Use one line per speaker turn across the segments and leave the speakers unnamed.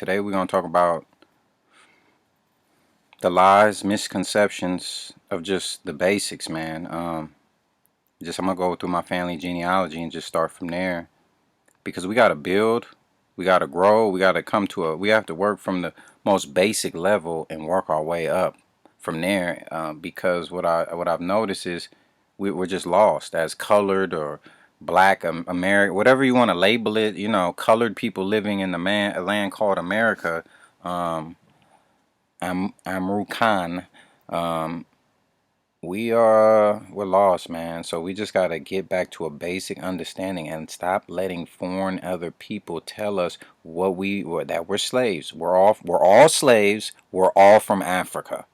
Today we're going to talk about the lies, misconceptions of just the basics, man. I'm going to go through my family genealogy and just start from there because we got to build, we got to grow, we have to work from the most basic level and work our way up from there. Because what I've noticed is we're just lost as colored or black America, whatever you want to label it. Colored people living in a land called America. Amru Khan. Um, we're lost, man. So we just gotta get back to a basic understanding and stop letting foreign other people tell us that we're slaves. We're all slaves. We're all from Africa.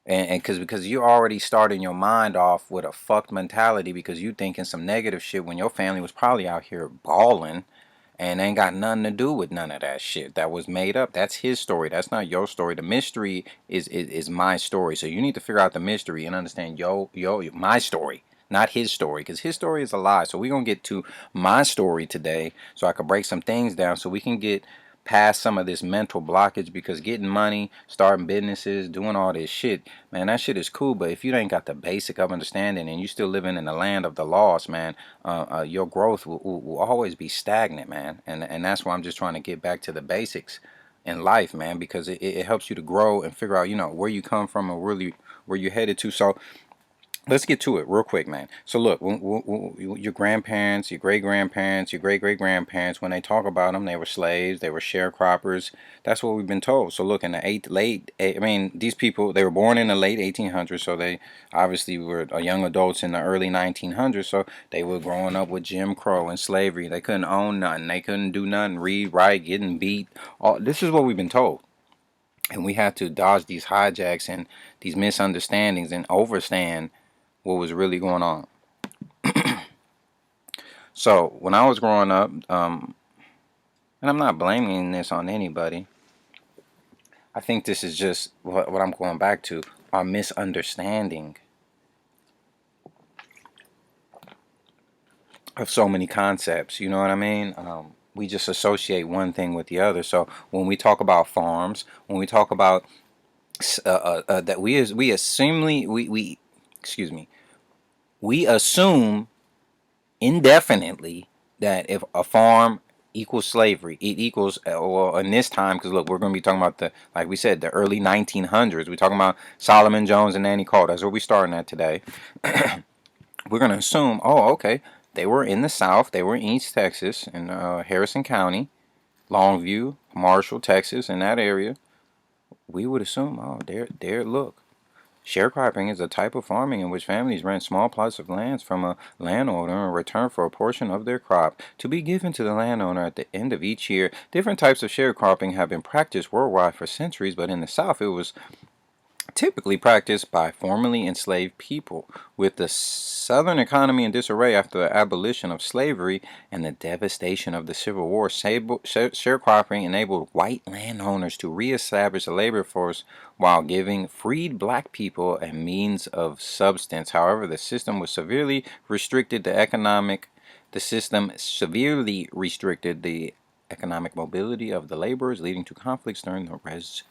And because you're already starting your mind off with a fucked mentality because you thinking some negative shit when your family was probably out here balling and ain't got nothing to do with none of that shit that was made up. That's his story. That's not your story. The mystery is my story. So you need to figure out the mystery and understand my story, not his story, because his story is a lie. So we're gonna get to my story today so I can break some things down so we can get past some of this mental blockage, because getting money, starting businesses, doing all this shit, man, that shit is cool. But if you ain't got the basic of understanding and you still living in the land of the lost, man, your growth will always be stagnant, man. And that's why I'm just trying to get back to the basics in life, man, because it helps you to grow and figure out, where you come from and really where you're headed to. So let's get to it real quick, man. So look, your grandparents, your great-grandparents, your great-great-grandparents, when they talk about them, they were slaves, they were sharecroppers. That's what we've been told. So look, in the these people, they were born in the late 1800s, so they obviously were young adults in the early 1900s, so they were growing up with Jim Crow and slavery. They couldn't own nothing. They couldn't do nothing, read, write, getting beat. This is what we've been told. And we have to dodge these hijacks and these misunderstandings and understand what was really going on. So when I was growing up, and I'm not blaming this on anybody, I think this is just what I'm going back to, our misunderstanding of so many concepts. You know what I mean? We just associate one thing with the other. So when we talk about farms, when we talk about that, we excuse me, we assume indefinitely that if a farm equals slavery, it equals, well, in this time, because look, we're going to be talking about like we said, the early 1900s. We're talking about Solomon Jones and Nanny Cole. That's where we're starting at today. We're going to assume, oh, okay, they were in the South. They were in East Texas, in Harrison County, Longview, Marshall, Texas, in that area. We would assume, oh, look. Sharecropping is a type of farming in which families rent small plots of land from a landowner in return for a portion of their crop to be given to the landowner at the end of each year. Different types of sharecropping have been practiced worldwide for centuries, but in the South it was typically practiced by formerly enslaved people. With the Southern economy in disarray after the abolition of slavery and the devastation of the Civil War, sharecropping enabled white landowners to reestablish a labor force while giving freed black people a means of subsistence. However, the system severely restricted the economic mobility of the laborers, leading to conflicts during the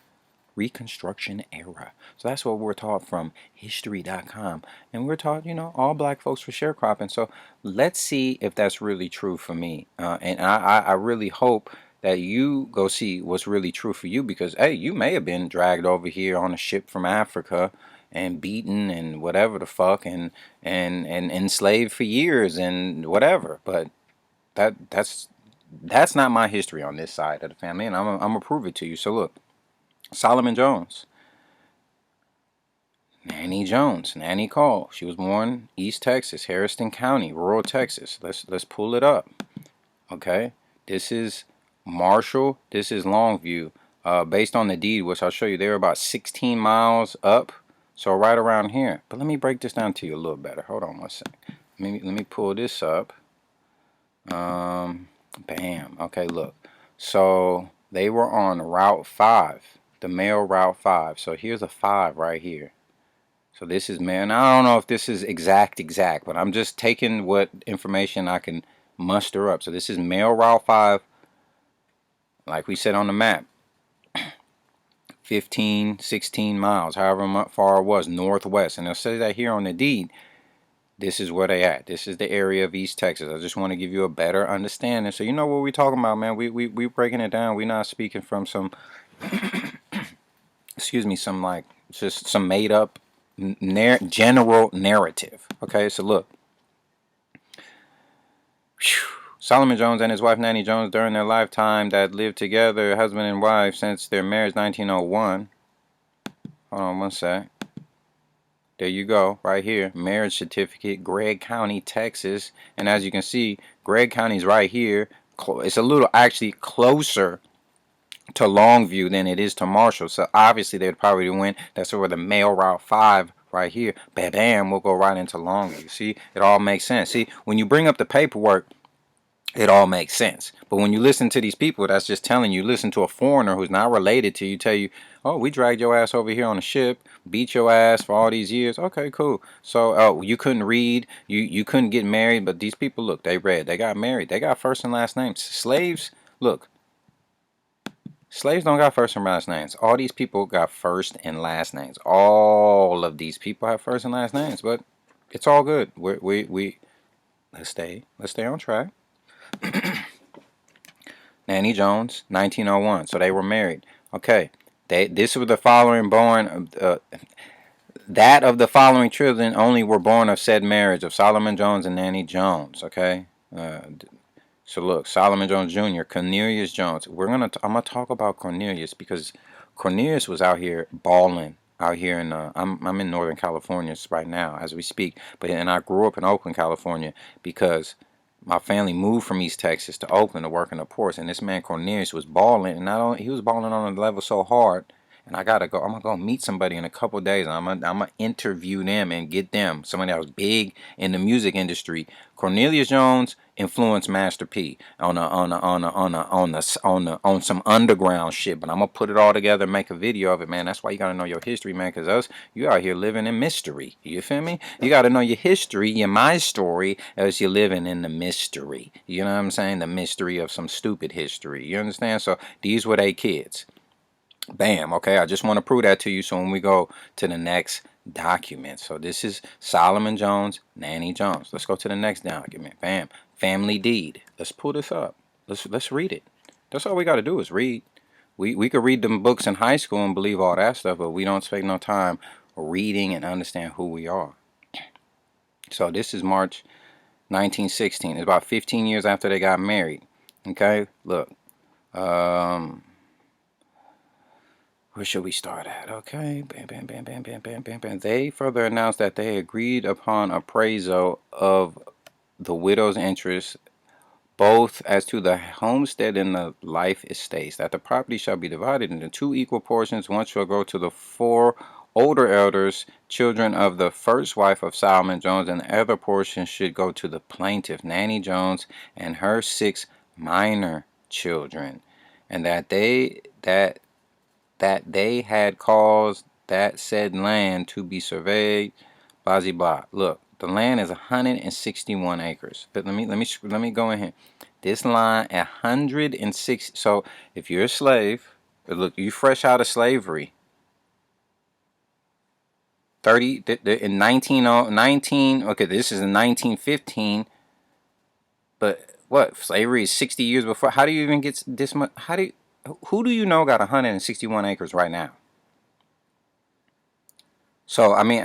Reconstruction era. So that's what we're taught from history.com. And we're taught, all black folks were sharecropping. So let's see if that's really true for me. And I really hope that you go see what's really true for you, because, hey, you may have been dragged over here on a ship from Africa and beaten and whatever the fuck and enslaved for years and whatever. But that's not my history on this side of the family, and I'm gonna prove it to you. So look. Solomon Jones. Nanny Cole. She was born East Texas, Harrison County, rural Texas. Let's pull it up. Okay, this is Marshall. This is Longview. Based on the deed, which I'll show you, they're about 16 miles up, so right around here. But let me break this down to you a little better. Hold on one second. Let me pull this up. Bam. Okay, look. So they were on Route 5. The male Route 5. So here's a 5 right here. So this is male. Now, I don't know if this is exact, but I'm just taking what information I can muster up. So this is male Route 5 like we said on the map, 15, 16 miles, however far it was, northwest. And it'll say that here on the deed. This is where they at. This is the area of East Texas. I just want to give you a better understanding, so you know what we're talking about, man. We breaking it down. We're not speaking from some, excuse me, some like just some made up general narrative. Okay, so look, Solomon Jones and his wife Nanny Jones, during their lifetime that lived together, husband and wife, since their marriage 1901. Hold on one sec. There you go, right here. Marriage certificate, Gregg County, Texas. And as you can see, Gregg County is right here. It's a little actually closer to Longview than it is to Marshall. So obviously they'd probably win. That's where the mail route 5 right here. Bam, bam, we'll go right into Longview. See, it all makes sense. See, when you bring up the paperwork, it all makes sense. But when you listen to these people, that's just telling you, listen to a foreigner who's not related to you, tell you, oh, we dragged your ass over here on a ship, beat your ass for all these years. Okay, cool. So, oh, you couldn't read, you couldn't get married, but these people, look, they read, they got married, they got first and last names. Slaves, look, slaves don't got first and last names. All these people got first and last names. All of these people have first and last names, but it's all good. We let's stay on track. Nanny Jones, 1901. So they were married. Okay. This was the following born, that of the following children only were born of said marriage of Solomon Jones and Nanny Jones. Okay. So look, Solomon Jones Jr., Cornelius Jones. I'm gonna talk about Cornelius because Cornelius was out here balling out here in I'm in Northern California right now as we speak. And I grew up in Oakland, California, because my family moved from East Texas to Oakland to work in the ports, and this man Cornelius was balling, and not only he was balling on a level so hard. And I gotta go. I'm gonna go meet somebody in a couple of days. I'm gonna interview them and get them somebody that was big in the music industry. Cornelius Jones influenced Master P on some underground shit. But I'm gonna put it all together and make a video of it, man. That's why you gotta know your history, man. Cause you out here living in mystery. You feel me? You gotta know your history, my story, as you're living in the mystery. You know what I'm saying? The mystery of some stupid history. You understand? So these were they kids. Bam. Okay, I just want to prove that to you. So when we go to the next document, so this is Solomon Jones, Nanny Jones. Let's go to the next document. Bam. Family deed. Let's pull this up. Let's read it. That's all we got to do is read. We could read them books in high school and believe all that stuff, but we don't spend no time reading and understand who we are. So this is March 1916. It's about 15 years after they got married. Okay, look. Where should we start at? Okay, bam, bam, bam, bam, bam, bam, bam, bam. They further announced that they agreed upon appraisal of the widow's interest, both as to the homestead and the life estates, that the property shall be divided into 2 equal portions. One shall go to the 4 older elders, children of the first wife of Solomon Jones, and the other portion should go to the plaintiff, Nanny Jones, and her 6 minor children, and that they had caused that said land to be surveyed, blah blah blah. Look, the land is 161 acres. But let me go in here. This line 106. So if you're a slave, look, you fresh out of slavery. 30 in 19. Okay, this is in 1915. But what, slavery is 60 years before? How do you even get this much? Who do you know got 161 acres right now? So I mean,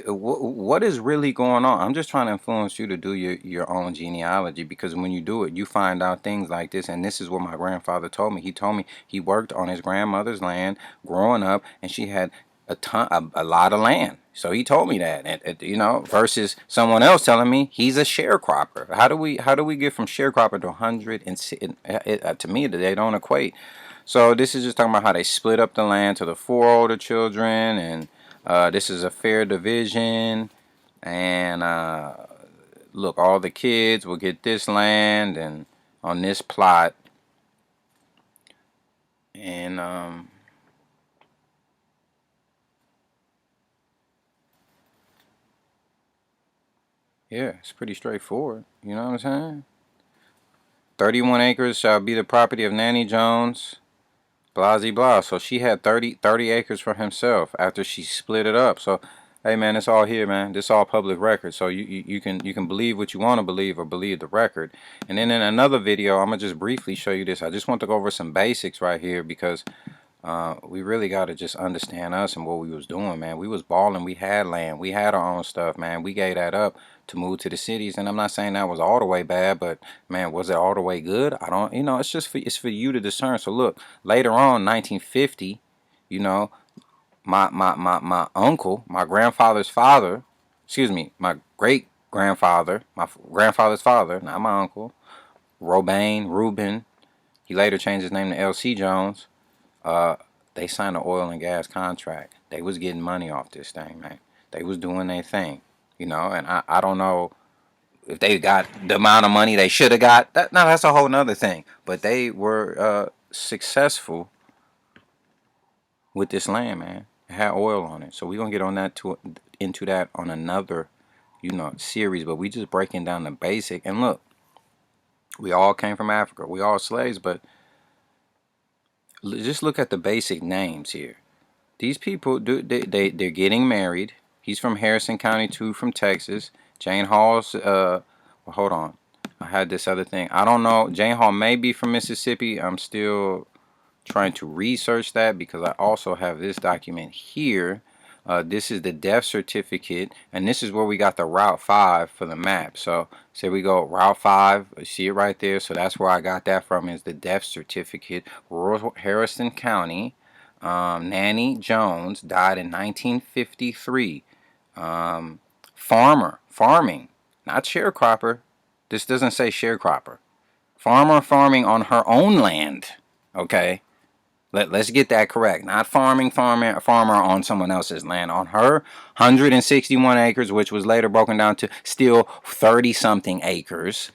what is really going on? I'm just trying to influence you to do your own genealogy, because when you do it, you find out things like this. And this is what my grandfather told me. He told me he worked on his grandmother's land growing up, and she had a lot of land. So he told me that, versus someone else telling me he's a sharecropper. How do we get from sharecropper to 100? To me, they don't equate. So this is just talking about how they split up the land to the 4 older children, and this is a fair division, and look, all the kids will get this land and on this plot, and yeah, it's pretty straightforward. You know what I'm saying? 31 acres shall be the property of Nanny Jones, blah, blah, blah. So she had 30 acres for himself after she split it up. So, hey, man, it's all here, man. This all public record. So you can believe what you want to believe or believe the record. And then in another video, I'm going to just briefly show you this. I just want to go over some basics right here because we really got to just understand us and what we was doing, man. We was balling. We had land. We had our own stuff, man. We gave that up to move to the cities. And I'm not saying that was all the way bad, but man, was it all the way good? I don't, it's just it's for you to discern. So look, later on, 1950, you know, my uncle, my grandfather's father, excuse me, my great grandfather, my grandfather's father, not my uncle, Reuben. He later changed his name to L.C. Jones. uh, they signed an oil and gas contract. They was getting money off this thing, man. They was doing their thing, and I don't know if they got the amount of money they should have got. That's a whole nother thing. But they were successful with this land, man. It had oil on it. So we're gonna get on that into that on another, series. But we just breaking down the basic. And look, we all came from Africa. We all slaves, but just look at the basic names here. These people they're getting married. He's from Harrison County too, from Texas. Jane Hall's well, hold on. I had this other thing. I don't know. Jane Hall may be from Mississippi. I'm still trying to research that because I also have this document here. This is the death certificate, and this is where we got the Route 5 for the map. So we go Route 5, you see it right there. So that's where I got that from, is the death certificate. Rural Harrison County. Nanny Jones died in 1953. Farming, not sharecropper. This doesn't say sharecropper. Farming on her own land. Okay. Let's get that correct. Not farmer on someone else's land. On her 161 acres, which was later broken down to still 30 something acres.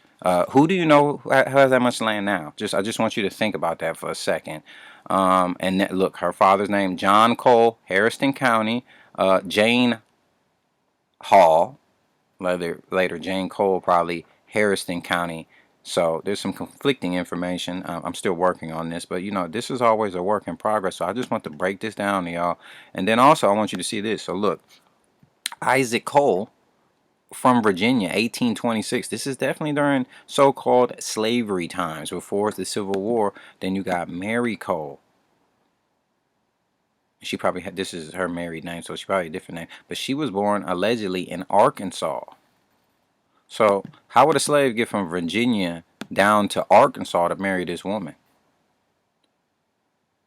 Who do you know who has that much land now? I just want you to think about that for a second. Look, her father's name, John Cole, Harrison County. Jane Hall, later Jane Cole, probably Harrison County. So there's some conflicting information. I'm still working on this, but this is always a work in progress. So I just want to break this down to y'all. And then also I want you to see this. So look, Isaac Cole from Virginia, 1826. This is definitely during so-called slavery times before the Civil War. Then you got Mary Cole. She probably had, this is her married name, so she probably a different name. But she was born allegedly in Arkansas. So how would a slave get from Virginia down to Arkansas to marry this woman?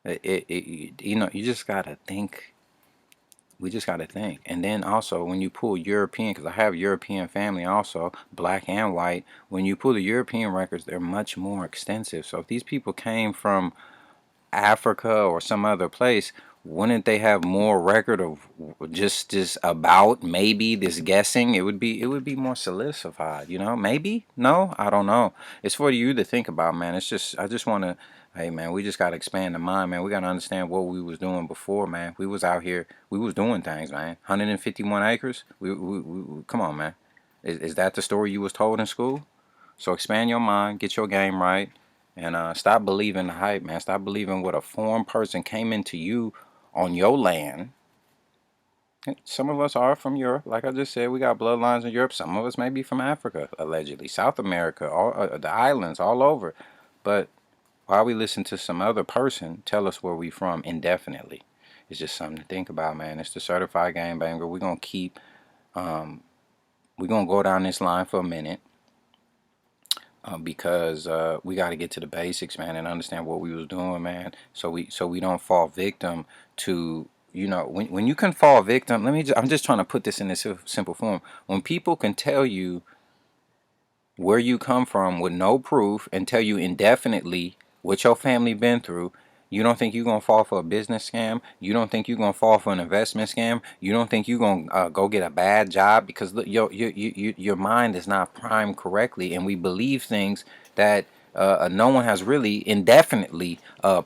You just gotta think. We just gotta think. And then also when you pull European, because I have European family also, black and white. When you pull the European records, they're much more extensive. So if these people came from Africa or some other place, wouldn't they have more record of just about maybe this guessing? It would be more solidified, maybe. No, I don't know. It's for you to think about, man. I just want to, hey man, we just got to expand the mind, man. We got to understand what we was doing before, man. We was out here, we was doing things, man. 151 acres. We come on, man. Is that the story you was told in school? So expand your mind, get your game right. And stop believing the hype, man. Stop believing what a foreign person came into you on your land. Some of us are from Europe. Like I just said, we got bloodlines in Europe. Some of us may be from Africa, allegedly. South America, all the islands, all over. But why we listen to some other person tell us where we from indefinitely? It's just something to think about, man. It's the certified game banger. We're going to keep, we're going to go down this line for a minute. Because we got to get to the basics, man, and understand what we was doing, man. So we don't fall victim to, when you can fall victim. I'm just trying to put this in this simple form. When people can tell you where you come from with no proof and tell you indefinitely what your family been through, you don't think you're going to fall for a business scam? You don't think you're going to fall for an investment scam? You don't think you're going to go get a bad job? Because look, your mind is not primed correctly, and we believe things that no one has really indefinitely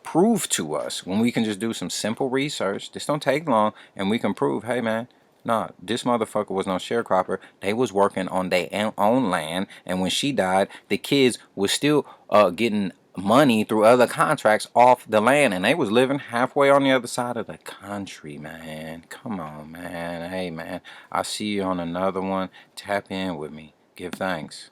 proved to us, when we can just do some simple research. This don't take long, and we can prove, hey man, Nah, this motherfucker was no sharecropper. They was working on their own land, and when she died, the kids was still getting money through other contracts off the land, and they was living halfway on the other side of the country, man. Come on, man. Hey, man. I'll see you on another one. Tap in with me. Give thanks.